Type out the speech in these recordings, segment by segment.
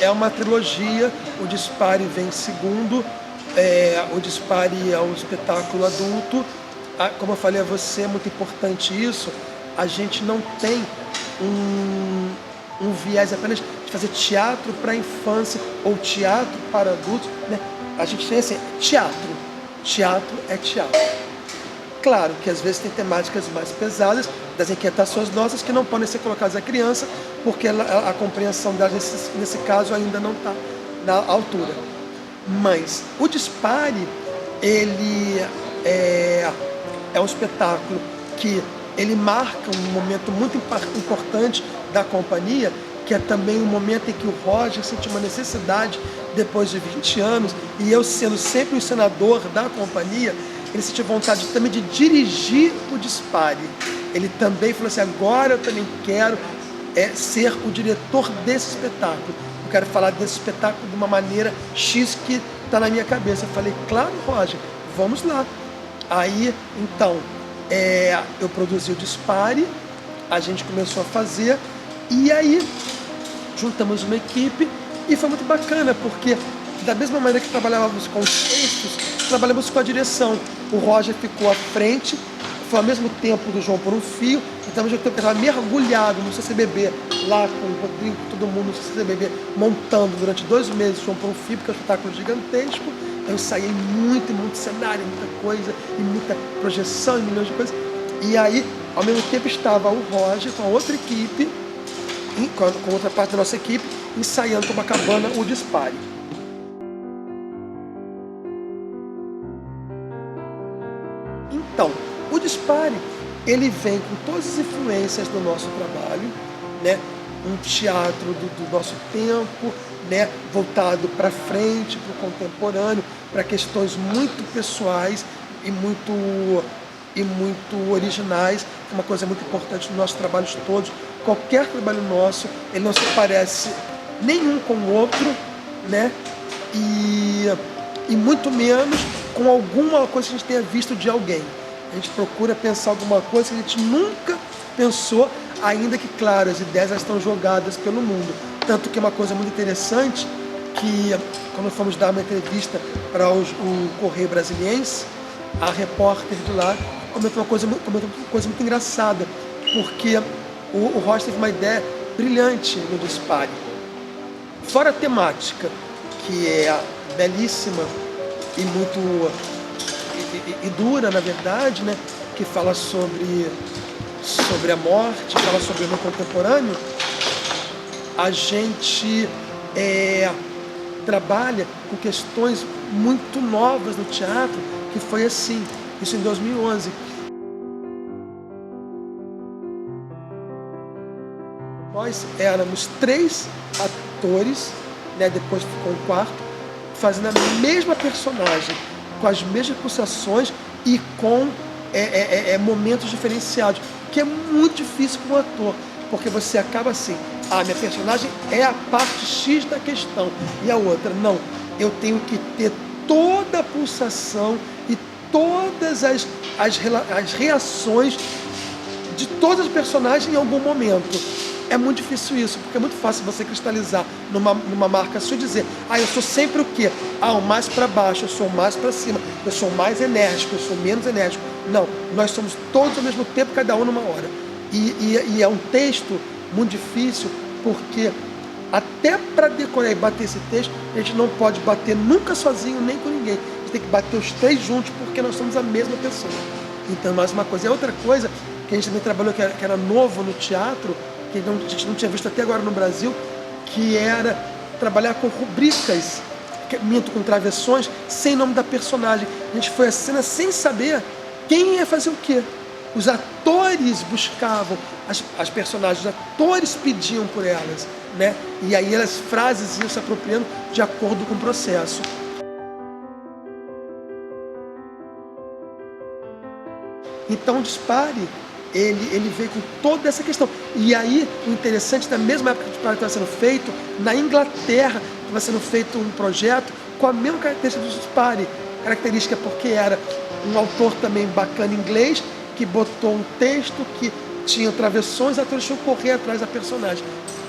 é uma trilogia, o Dispare vem em segundo, o Dispare é um espetáculo adulto. Como eu falei a você, é muito importante isso, a gente não tem um viés apenas de fazer teatro para a infância ou teatro para adultos, né? A gente tem assim, teatro é teatro. Claro que às vezes tem temáticas mais pesadas, das inquietações nossas, que não podem ser colocadas à criança, porque a compreensão dela nesse caso ainda não está na altura. Mas o Dispare, ele é um espetáculo que ele marca um momento muito importante da companhia, que é também um momento em que o Roger sentiu uma necessidade, depois de 20 anos, e eu sendo sempre o encenador da companhia, ele sentiu vontade também de dirigir o Dispare. Ele também falou assim, agora eu também quero ser o diretor desse espetáculo. Eu quero falar desse espetáculo de uma maneira X que está na minha cabeça. Eu falei, claro, Roger, vamos lá. Aí, então, eu produzi o Dispare, a gente começou a fazer, e aí juntamos uma equipe, e foi muito bacana, porque da mesma maneira que trabalhávamos com os textos, trabalhamos com a direção. O Roger ficou à frente, foi ao mesmo tempo do João por um Fio, então eu estava mergulhado no CCBB, lá com o Rodrigo, todo mundo no CCBB, montando durante 2 meses o João por um Fio, porque é um espetáculo gigantesco. Eu ensaiei muito cenário, muita coisa, e muita projeção, e milhões de coisas. E aí, ao mesmo tempo, estava o Roger com a outra equipe, com outra parte da nossa equipe, ensaiando Copacabana o Dispare. Então, o Dispare, ele vem com todas as influências do nosso trabalho, né? Um teatro do nosso tempo, né? Voltado para frente, para o contemporâneo, para questões muito pessoais e muito originais, que é uma coisa muito importante nos nossos trabalhos todos. Qualquer trabalho nosso, ele não se parece nenhum com o outro, né? E muito menos com alguma coisa que a gente tenha visto de alguém. A gente procura pensar alguma coisa que a gente nunca pensou, ainda que, claro, as ideias estão jogadas pelo mundo. Tanto que é uma coisa muito interessante, que quando fomos dar uma entrevista para o Correio Brasiliense, a repórter de lá comentou uma coisa muito engraçada, porque o Roger teve uma ideia brilhante no Dispare. Fora a temática, que é belíssima e muito e dura, na verdade, né? Que fala sobre a morte, fala sobre o mundo contemporâneo, a gente trabalha com questões muito novas no teatro, que foi assim, isso em 2011. Nós éramos 3 atores, né, depois ficou um quarto, fazendo a mesma personagem, com as mesmas pulsações e com momentos diferenciados, que é muito difícil para um ator, porque você acaba assim, minha personagem é a parte X da questão, e a outra, não, eu tenho que ter toda a pulsação e todas as reações de todas as personagens em algum momento. É muito difícil isso, porque é muito fácil você cristalizar numa marca sua e dizer, eu sou sempre o quê? O mais para baixo, eu sou o mais para cima, eu sou mais enérgico, eu sou menos enérgico. Não, nós somos todos ao mesmo tempo, cada um numa hora. E é um texto muito difícil, porque até para decorar e bater esse texto, a gente não pode bater nunca sozinho, nem com ninguém. A gente tem que bater os 3 juntos, porque nós somos a mesma pessoa. Então, mais uma coisa. E outra coisa que a gente também trabalhou, que era novo no teatro, que a gente não tinha visto até agora no Brasil, que era trabalhar com rubricas, com travessões, sem nome da personagem. A gente foi a cena sem saber quem ia fazer o quê. Os atores buscavam as personagens, os atores pediam por elas, né? E aí as frases iam se apropriando de acordo com o processo. Então o Dispare, ele veio com toda essa questão. E aí, o interessante, na mesma época que o Dispare estava sendo feito, na Inglaterra estava sendo feito um projeto com a mesma característica do Dispare. Característica porque era um autor também bacana inglês, que botou um texto que tinha travessões, atores tinham que correr atrás da personagem.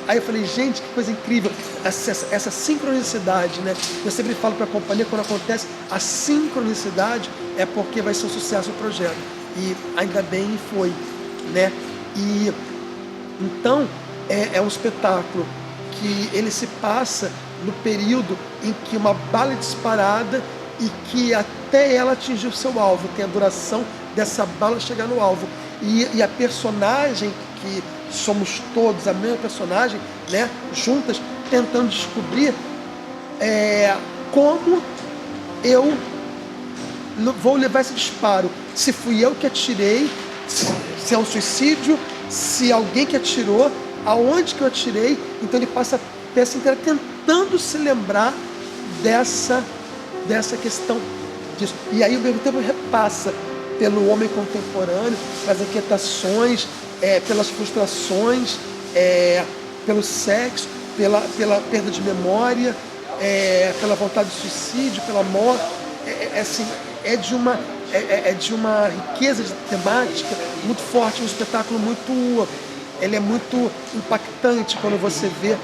Aí eu falei, gente, que coisa incrível, essa sincronicidade, né? Eu sempre falo para a companhia, quando acontece a sincronicidade, é porque vai ser um sucesso o projeto. E ainda bem foi, né? E então é um espetáculo que ele se passa no período em que uma bala é disparada e que até ela atingir o seu alvo, tem a duração dessa bala chegar no alvo. E a personagem, que somos todos a mesma personagem, né, juntas, tentando descobrir como eu vou levar esse disparo. Se fui eu que atirei, se é um suicídio, se alguém que atirou, aonde que eu atirei. Então ele passa a peça inteira tentando se lembrar dessa questão disso. E aí ao mesmo tempo repassa pelo homem contemporâneo, pelas inquietações, pelas frustrações, pelo sexo, pela perda de memória, pela vontade de suicídio, pela morte. Assim, é de uma riqueza de temática muito forte, um espetáculo ele é muito impactante quando você vê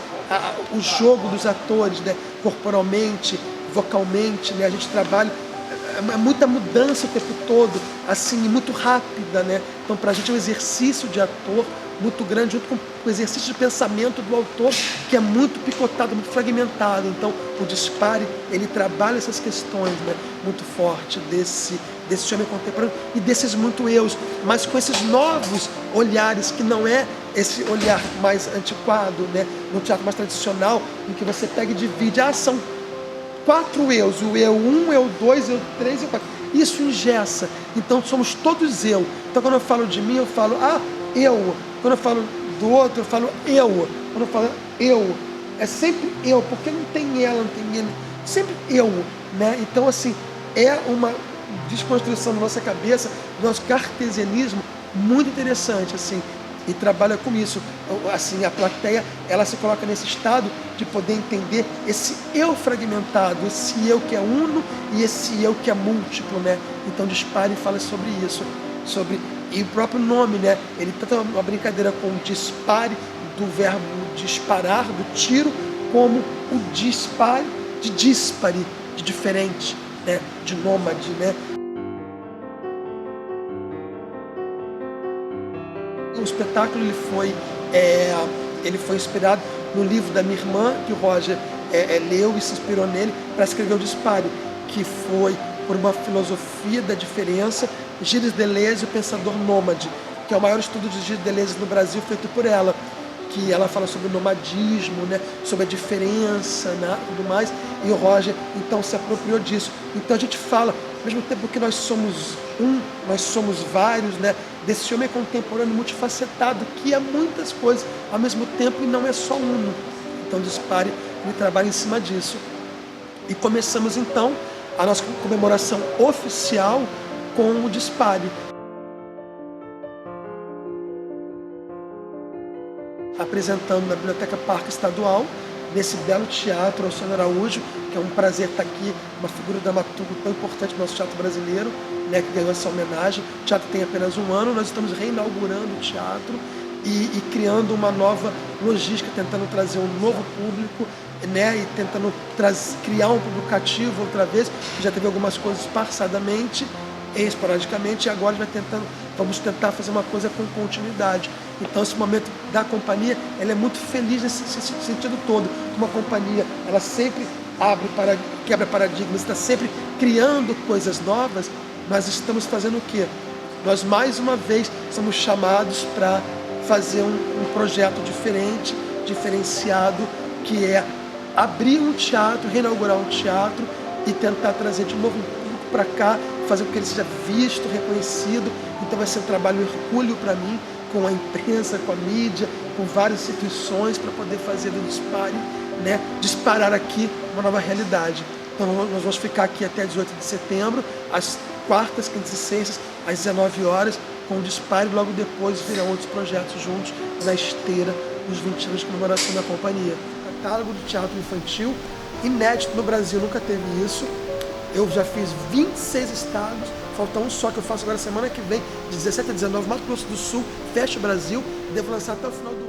o jogo dos atores, né, corporalmente, vocalmente, né, a gente trabalha, é muita mudança o tempo todo, assim, muito rápida, né? Então pra gente é um exercício de ator muito grande, junto com o exercício de pensamento do autor, que é muito picotado, muito fragmentado. Então o Dispare, ele trabalha essas questões, né, muito forte desse homem contemporâneo e desses muito eus, mas com esses novos olhares, que não é esse olhar mais antiquado, né, no teatro mais tradicional, em que você pega e divide, são 4 eus, o eu 1, eu 2, eu 3, eu 4. Isso engessa. Então somos todos eu. Então quando eu falo de mim, eu falo eu. Quando eu falo do outro, eu falo eu. Quando eu falo eu, é sempre eu, porque não tem ela, não tem ele. Sempre eu, né? Então assim, é uma desconstrução na nossa cabeça, do nosso cartesianismo, muito interessante, assim. E trabalha com isso, assim, a plateia, ela se coloca nesse estado de poder entender esse eu fragmentado, esse eu que é uno e esse eu que é múltiplo, né? Então Dispare fala sobre isso, e o próprio nome, né? Ele trata uma brincadeira com o dispare, do verbo disparar, do tiro, como o dispare, de dispare, de diferente, né? De nômade, né? O espetáculo ele foi inspirado no livro da minha irmã, que o Roger leu e se inspirou nele para escrever o Dispare, que foi por uma filosofia da diferença, Gilles Deleuze, o pensador nômade, que é o maior estudo de Gilles Deleuze no Brasil, feito por ela, que ela fala sobre o nomadismo, né, sobre a diferença, né, tudo mais, e o Roger então se apropriou disso. Então a gente fala, ao mesmo tempo que nós somos nós somos vários, né, desse homem contemporâneo multifacetado, que é muitas coisas ao mesmo tempo e não é só uno. Então Dispare, ele trabalha em cima disso. E começamos então a nossa comemoração oficial com o Dispare. Apresentando na Biblioteca Parque Estadual, nesse belo teatro, Alcione Araújo, que é um prazer estar aqui, uma figura dramaturgo tão importante no nosso teatro brasileiro, né, que ganhou essa homenagem. O teatro tem apenas 1 ano, nós estamos reinaugurando o teatro e criando uma nova logística, tentando trazer um novo público, né, e tentando criar um público cativo outra vez, que já teve algumas coisas parçadamente, esporadicamente, e agora vamos tentar fazer uma coisa com continuidade. Então esse momento da companhia, ela é muito feliz nesse sentido todo. Uma companhia, ela sempre quebra paradigmas, está sempre criando coisas novas. Nós estamos fazendo o quê? Nós mais uma vez somos chamados para fazer um projeto diferente, diferenciado, que é abrir um teatro, reinaugurar um teatro e tentar trazer de novo um público para cá, fazer com que ele seja visto, reconhecido. Então vai ser um trabalho hercúleo para mim, com a imprensa, com a mídia, com várias instituições, para poder fazer do Dispare, né, disparar aqui uma nova realidade. Então nós vamos ficar aqui até 18 de setembro, às quartas, quintas e sextas, às 19 horas, com o Dispare, e logo depois virão outros projetos juntos, na esteira, os 20 anos de comemoração da companhia. Catálogo de teatro infantil, inédito no Brasil, nunca teve isso. Eu já fiz 26 estados, falta um só que eu faço agora semana que vem, de 17 a 19, Mato Grosso do Sul, fecha o Brasil, devo lançar até o final do ano.